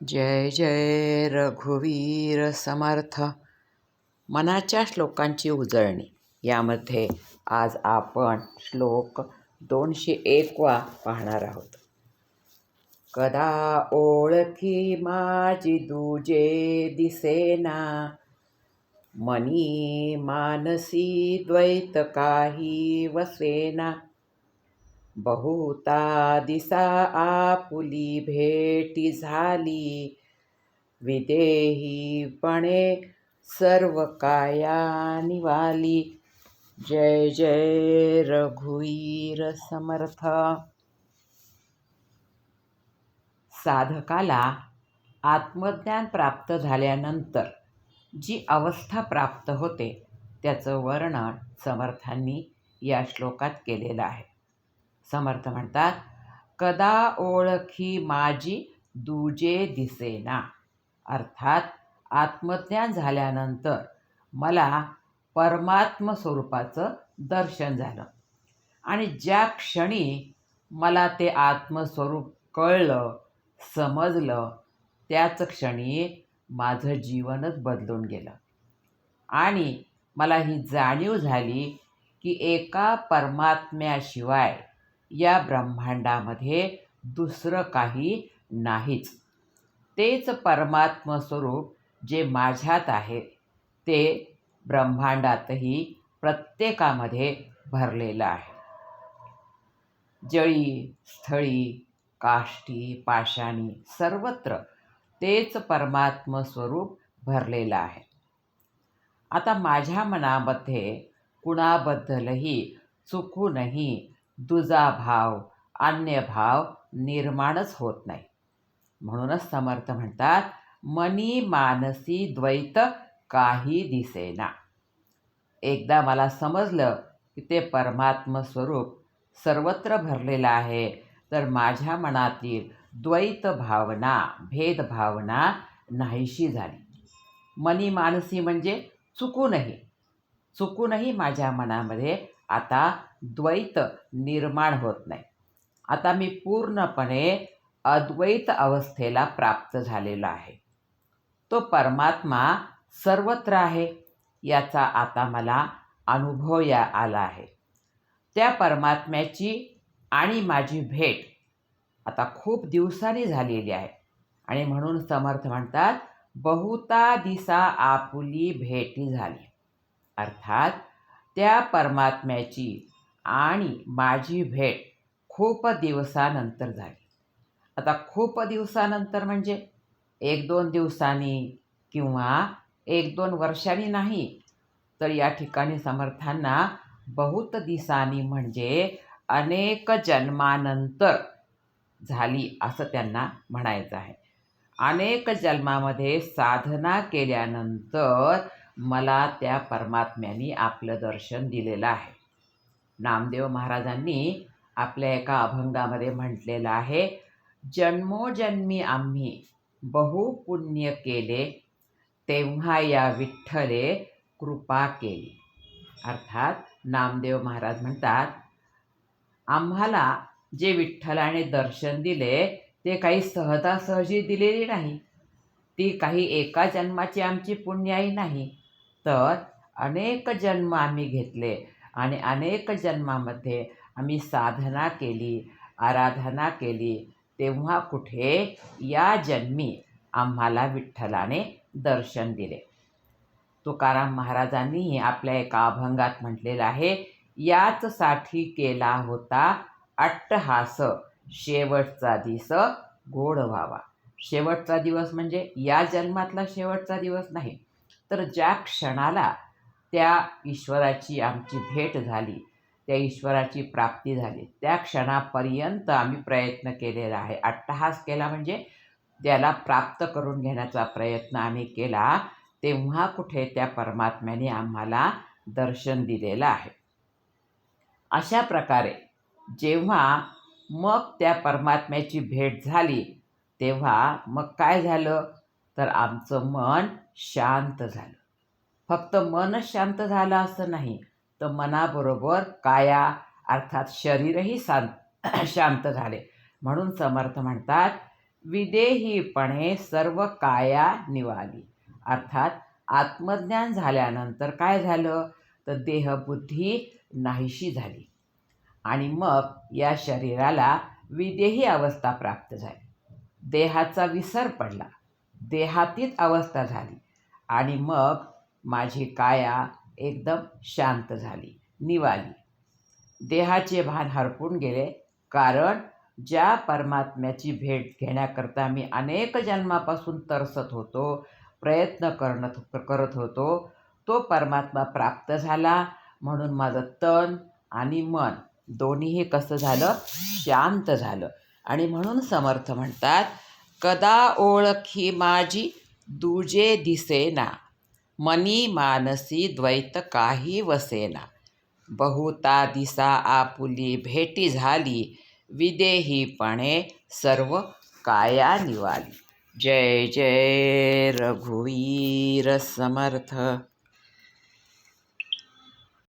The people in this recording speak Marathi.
जय जय रघुवीर समर्थ. मनाच्या श्लोकांची उजळणी यामध्ये आज आपण श्लोक 201 पाहणार आहोत. कदा ओळखी माझी दुजे दिसेना, मनी मानसी द्वैत काही वसेना. बहुता दिसा आपुली भेटी झाली, विदेहीपणे सर्व काया निवाली. जय जय रघुवीर समर्थ. साधकाला आत्मज्ञान प्राप्त झाल्यानंतर जी अवस्था प्राप्त होते त्याचं वर्णन समर्थांनी या श्लोकात केलेलं आहे. समर्थ म्हणतात, कदा ओळखी माझी दुजे दिसेना, अर्थात आत्मज्ञान झाल्यानंतर मला परमात्म स्वरूपाचं दर्शन झालं आणि ज्या क्षणी मला ते आत्मस्वरूप कळलं, समजलं, त्याच क्षणी माझं जीवनच बदलून गेलं आणि मला ही जाणीव झाली की एका परमात्म्याशिवाय या ब्रह्मांडामध्ये दुसरं काही नाहीच. तेच परमात्म स्वरूप जे माझ्यात आहे ते ब्रह्मांडातही प्रत्येकामध्ये भरलेलं आहे. जळी स्थळी काष्टी पाषाणी सर्वत्र तेच परमात्म स्वरूप भरलेलं आहे. आता माझ्या मनामध्ये कुणाबद्दलही चुकूनही दुजा भाव अन्य भाव निर्माणच होत नाही. म्हणूनच समर्थ म्हणतात, मनी मानसी द्वैत काही दिसेना. एकदा मला समजलं की ते परमात्म स्वरूप सर्वत्र भरलेलं आहे, तर माझ्या मनातील द्वैत भावना भेदभावना नाहीशी झाली. मनी मानसी म्हणजे चुकूनही माझ्या मनामध्ये आता द्वैत निर्माण होत नाही. आता मी पूर्णपणे अद्वैत अवस्थेला प्राप्त झालेलो आहे. तो परमात्मा सर्वत्र आहे याचा आता मला अनुभव आला आहे. त्या परमात्म्याची आणि माझी भेट आता खूप दिवसांनी झालेली आहे आणि म्हणून समर्थ म्हणतात, बहुता दिसा आपुली भेटी झाली. अर्थात त्या परमात्म्याची आणि माझी भेट खूप दिवसानंतर झाली. आता खूप दिवसानंतर म्हणजे 1-2 दिवसांनी किंवा 1-2 वर्षांनी नाही, तर या ठिकाणी समर्थांना बहुत दिसांनी म्हणजे अनेक जन्मानंतर झाली असं त्यांना म्हणायचं आहे. अनेक जन्मामध्ये साधना केल्यानंतर मला त्या परमात्म्याने आपलं दर्शन दिलेलं आहे. नामदेव महाराजांनी आपल्या एका अभंगामध्ये म्हटलेलं आहे, जन्मोजन्मी आम्ही बहु पुण्य केले, तेव्हा या विठ्ठले कृपा केली. अर्थात नामदेव महाराज म्हणतात, आम्हाला जे विठ्ठलाने दर्शन दिले ते काही सहजासहजी दिलेली नाही. ती काही एका जन्माची आमची पुण्याई नाही, तर अनेक जन्म आम्ही घेतले आणि अनेक जन्मामध्ये आम्ही साधना केली, आराधना केली, तेव्हा कुठे या जन्मी आम्हाला विठ्ठलाने दर्शन दिले. तुकाराम महाराजांनीही आपल्या एका अभंगात म्हटलेलं आहे, याच साठी केला होता अट्टहास, शेवटचा दिवस गोड व्हावा. शेवटचा दिवस म्हणजे या जन्मातला शेवटचा दिवस नाही, तर ज्या क्षणाला त्या ईश्वराची आमची भेट झाली, त्या ईश्वराची प्राप्ती झाली, त्या क्षणापर्यंत आम्ही प्रयत्न केलेला आहे. अट्टहास केला म्हणजे त्याला प्राप्त करून घेण्याचा प्रयत्न आम्ही केला, तेव्हा कुठे त्या परमात्म्याने आम्हाला दर्शन दिलेलं आहे. अशा प्रकारे जेव्हा मग त्या परमात्म्याची भेट झाली, तेव्हा मग काय झालं, तर आमचं मन शांत झालं. फक्त मनच शांत झालं असं नाही, तर मनाबरोबर काया अर्थात शरीरही शांत झाले. म्हणून समर्थ म्हणतात, विदेहीपणे सर्व काया निवाली. अर्थात आत्मज्ञान झाल्यानंतर काय झालं, तर देहबुद्धी नाहीशी झाली आणि मग या शरीराला विदेही अवस्था प्राप्त झाली. देहाचा विसर पडला, देहातीत अवस्था झाली आणि मग माझी काया एकदम शांत झाली, निवाली. देहाचे भान हरपून गेले, कारण ज्या परमात्म्याची भेट घेण्याकरता मी अनेक जन्मापासून तरसत होतो, प्रयत्न करत होतो, तो परमात्मा प्राप्त झाला. म्हणून माझं तन आणि मन दोन्हीही कसं झालं, शांत झालं. आणि म्हणून समर्थ म्हणतात, कदा ओळखी माझी दुजे दिसेना, मनी मानसी द्वैत काही वसेना. बहुता दिसा आपुली भेटी झाली, विदेहीपणे सर्व काया निवाली. जय जय रघुवीर समर्थ.